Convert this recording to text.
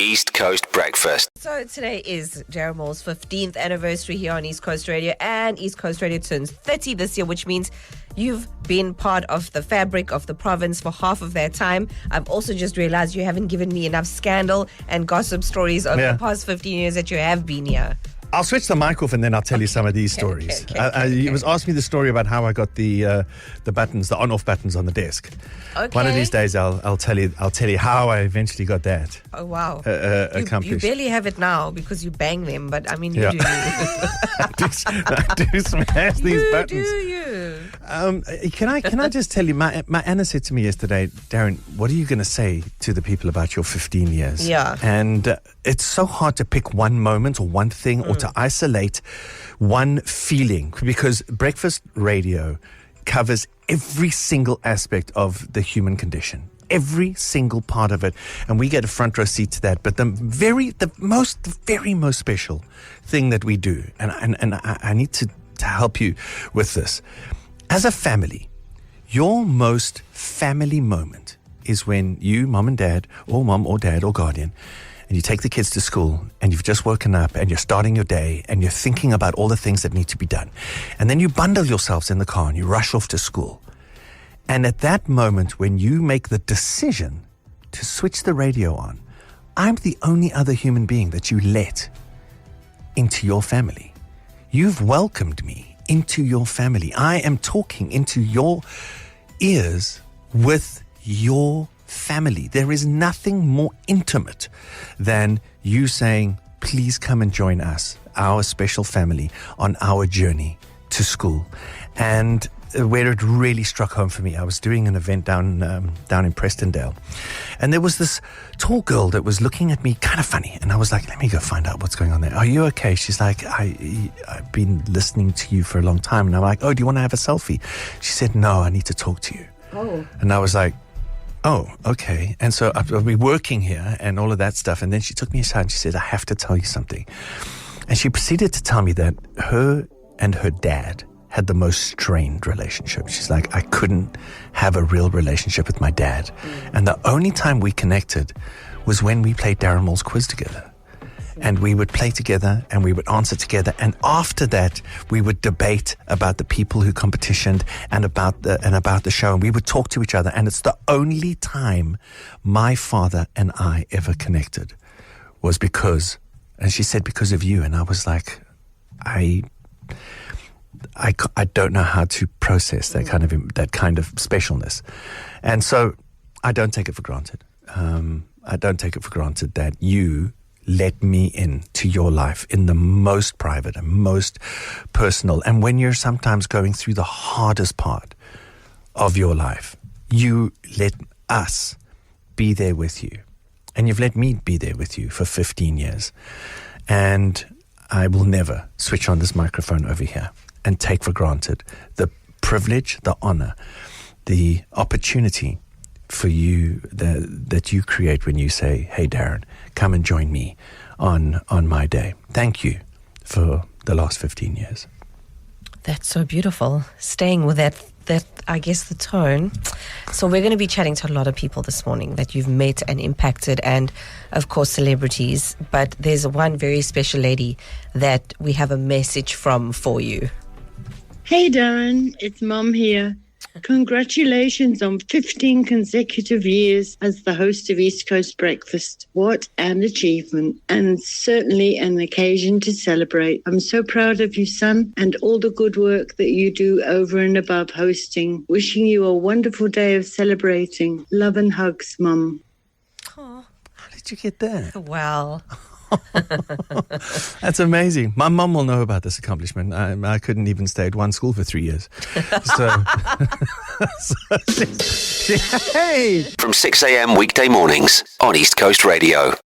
East Coast Breakfast. So today is Darren's 15th anniversary here on East Coast Radio, and East Coast Radio turns 30 this year, which means you've been part of the fabric of the province for half of that time. I've also just realized you haven't given me enough scandal and gossip stories over the past 15 years that you have been here. I'll switch the mic off and then I'll tell you some of these stories. You was asking me the story about how I got the buttons, the on-off buttons on the desk. Okay. One of these days I'll tell you how I eventually got that. Oh wow! Accomplished. You barely have it now because you bang them, but I mean you do. I do smash these buttons. Do you? Can I just tell you? My Anna said to me yesterday, Darren, what are you going to say to the people about your 15 years? Yeah. And it's so hard to pick one moment or one thing or to isolate one feeling, because breakfast radio covers every single aspect of the human condition, every single part of it, and we get a front row seat to that. But the very most special thing that we do, and I need to help you with this. As a family, your most family moment is when you, mom and dad, or mom or dad or guardian, and you take the kids to school and you've just woken up and you're starting your day and you're thinking about all the things that need to be done. And then you bundle yourselves in the car and you rush off to school. And at that moment, when you make the decision to switch the radio on, I'm the only other human being that you let into your family. You've welcomed me into your family. I am talking into your ears with your family. There is nothing more intimate than you saying, please come and join us, our special family, on our journey to school. And where it really struck home for me, I was doing an event down in Prestondale, and there was this tall girl that was looking at me kind of funny, and I was like, let me go find out what's going on there. Are you okay? She's like, I've been listening to you for a long time. And I'm like, oh, do you want to have a selfie? She said, no, I need to talk to you. Oh. And I was like, oh, okay. And so I'll be working here and all of that stuff. And then she took me aside and she said, I have to tell you something. And she proceeded to tell me that her and her dad had the most strained relationship. She's like, I couldn't have a real relationship with my dad. And the only time we connected was when we played Darren Moore's quiz together. And we would play together and we would answer together. And after that, we would debate about the people who competitioned and about the show. And we would talk to each other. And it's the only time my father and I ever connected was because, and she said, because of you. And I was like, I don't know how to process that kind of specialness. And so I don't take it for granted. I don't take it for granted that you let me into your life in the most private and most personal. And when you're sometimes going through the hardest part of your life, you let us be there with you. And you've let me be there with you for 15 years. And I will never switch on this microphone over here and take for granted the privilege, the honor, the opportunity for you that you create when you say, hey, Darren, come and join me on my day. Thank you for the last 15 years. That's so beautiful. Staying with that I guess the tone. So we're going to be chatting to a lot of people this morning that you've met and impacted, and of course celebrities, but there's one very special lady that we have a message from for you. Hey Darren, it's Mum here. Congratulations on 15 consecutive years as the host of East Coast Breakfast. What an achievement, and certainly an occasion to celebrate. I'm so proud of you, son, and all the good work that you do over and above hosting. Wishing you a wonderful day of celebrating. Love and hugs, Mum. Oh, How did you get that? well. That's amazing. My mum will know about this accomplishment. I couldn't even stay at one school for 3 years. So, hey! From 6 a.m. weekday mornings on East Coast Radio.